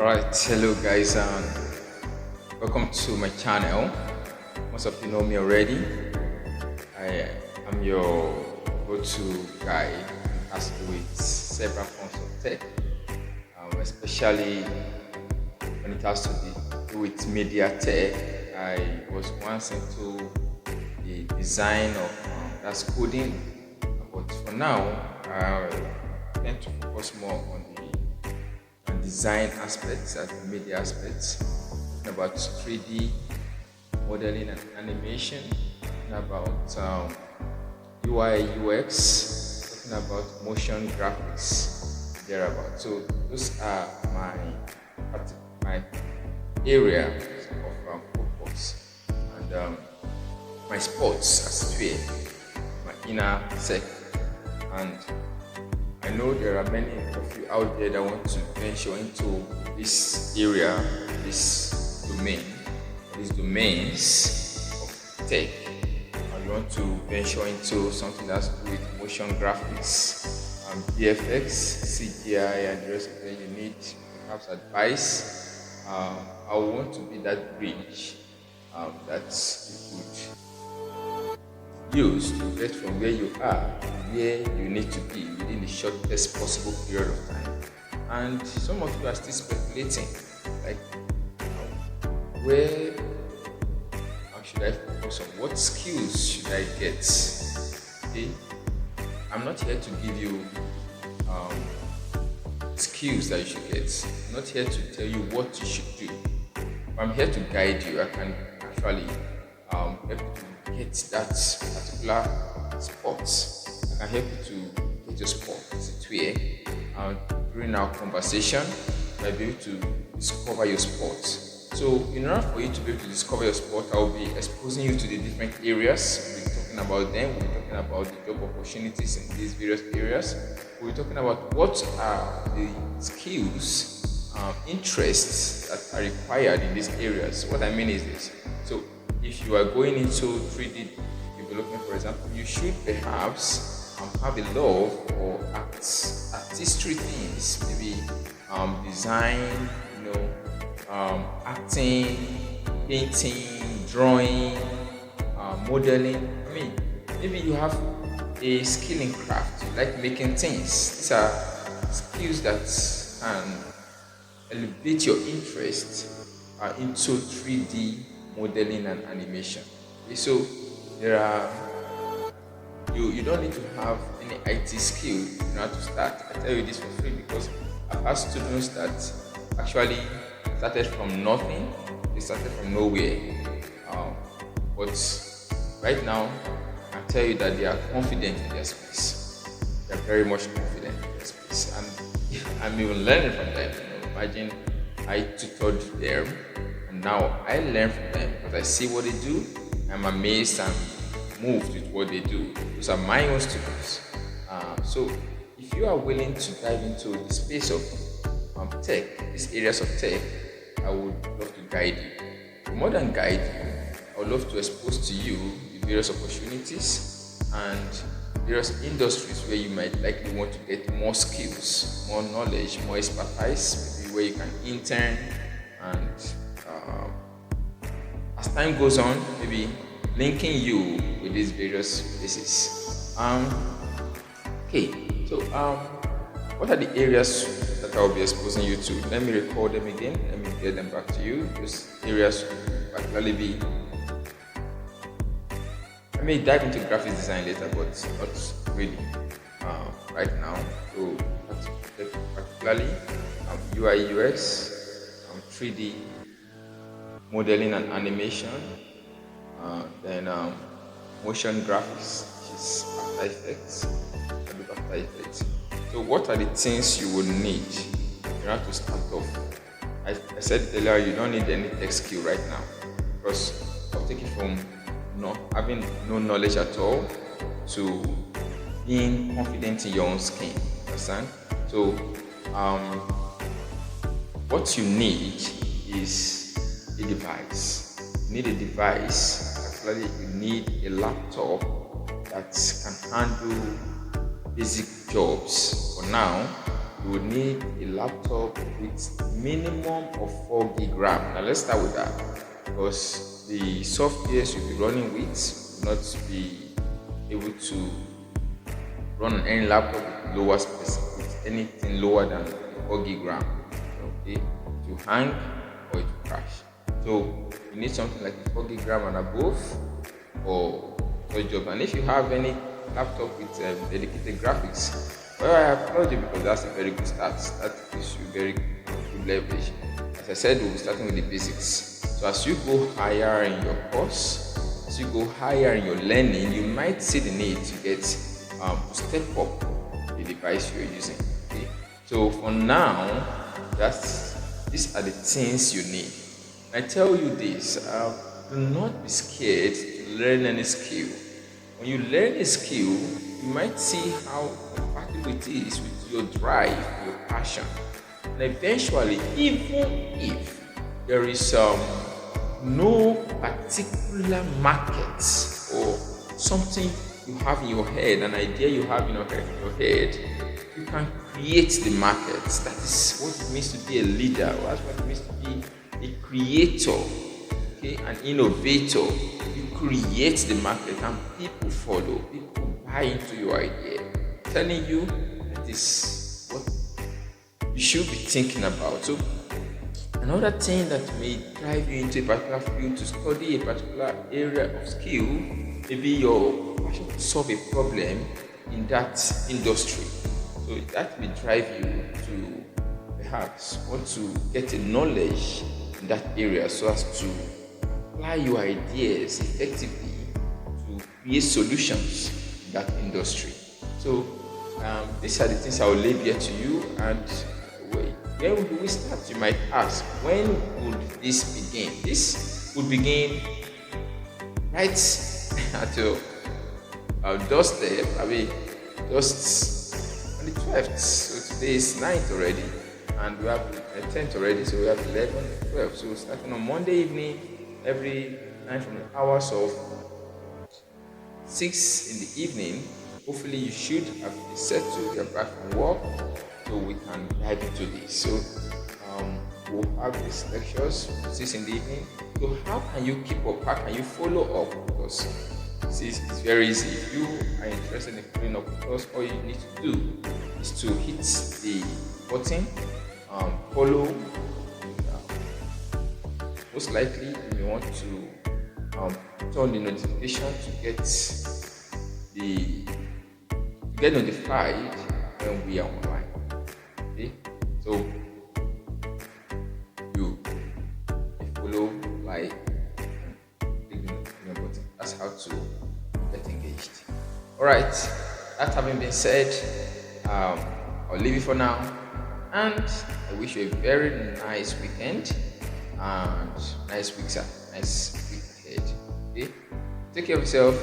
Alright, hello guys, and welcome to my channel. Most of you know me already. I am your go-to guide when it has to do with several forms of tech, especially when it has to do with media tech. I was once into the design of that's coding, but for now, I tend to focus more on the design aspects and the media aspects, talking about 3D modeling and animation, talking about UI UX, talking about motion graphics, thereabout. So those are my area of focus, and my sports as well, my inner circle. And I know there are many of you out there that want to venture into this area, this domain, these domains of tech. And you want to venture into something that's to do with motion graphics, VFX, CGI, and the rest of them. You need perhaps advice. I want to be that bridge that you could use to get from where you are to where you need to be within the shortest possible period of time. And some of you are still speculating, like, where should I focus on? What skills should I get? Okay, I'm not here to give you skills that you should get. I'm not here to tell you what you should do. I'm here to guide you. I can actually help you to get that particular spot. I can help you to get your spot where during our conversation you might be able to discover your spot. So in order for you to be able to discover your spot, I will be exposing you to the different areas. We'll be talking about them. We'll be talking about the job opportunities in these various areas. We'll be talking about what are the skills, interests that are required in these areas. What I mean is this. So if you are going into 3D development, for example, you should perhaps have a love for artistry things, maybe design, acting, painting, drawing, modeling. I mean, maybe you have a skill in craft, you like making things. These are skills that can elevate your interest into 3D modeling and animation. Okay, so there are you don't need to have any IT skill in order to start. I tell you this for free because I've had students that actually started from nothing. They started from nowhere, but right now I tell you that they are confident in their space. They are very much confident in their space, and I'm even learning from them. Imagine I tutored them, and now I learn from them because I see what they do. I'm amazed and moved with what they do. Those are my own students. So if you are willing to dive into the space of tech, these areas of tech, I would love to guide you. More than guide you, I would love to expose to you the various opportunities and various industries where you might likely want to get more skills, more knowledge, more expertise, maybe where you can intern, and as time goes on, maybe linking you with these various places. Okay, so what are the areas that I will be exposing you to? Let me record them again. Let me get them back to you. Those areas will particularly be. I may dive into graphic design later, but not really right now. So particularly UI UX, 3D modeling and animation, then motion graphics, which is After Effects, Adobe After Effects. So what are the things you will need in order to start off? I said earlier, you don't need any tech skill right now because I'll take it from not having no knowledge at all to being confident in your own skin. Understand? So what you need is a device. You need a device. Actually, you need a laptop that can handle basic jobs. For now, you would need a laptop with minimum of 4 gig RAM. Now let's start with that, because the softwares you'll be running with will not be able to run on any laptop with lower space, with anything lower than 4 gig RAM. Okay, to hang or it will crash. So you need something like 4 gig RAM and above for your job. And if you have any laptop with dedicated graphics, well, I applaud you, because that's a very good start. That gives you very good leverage. As I said, we'll be starting with the basics. So as you go higher in your course, as you go higher in your learning, you might see the need to get to step up the device you're using. Okay? So for now, these are the things you need. I tell you this, do not be scared to learn any skill. When you learn a skill, you might see how compatible it is with your drive, your passion. And eventually, even if there is no particular market or something you have in your head, an idea you have in your head, you can create the market. That is what it means to be a leader. That's what it means to be a creator, okay, an innovator. You create the market and people follow. People buy into your idea. I'm telling you, that is what you should be thinking about. So another thing that may drive you into a particular field to study a particular area of skill may be your passion to solve a problem in that industry. So that may drive you to perhaps want to get a knowledge in that area so as to apply your ideas effectively to create solutions in that industry. So these are the things I will leave here to you. And where would we start? You might ask, when would this begin? This would begin right at your doorstep. Just on the 12th. So today is 9th already, and we have 10th already. So we have 11, 12. So starting on Monday evening, every night from the hours of 6 in the evening, hopefully you should have been settled, you're back from work, so we can dive into this. So we'll have these lectures 6 in the evening. So how can you keep up? How can you follow up? Because it's very easy. If you are interested in following up with us, all you need to do is to hit the button, follow. Most likely you may want to turn the notification to get notified when we are online. Okay, so you follow, like, click the notification button. That's how to get engaged. All right. That having been said, I'll leave you for now, and I wish you a very nice weekend and nice week ahead. Okay, take care of yourself.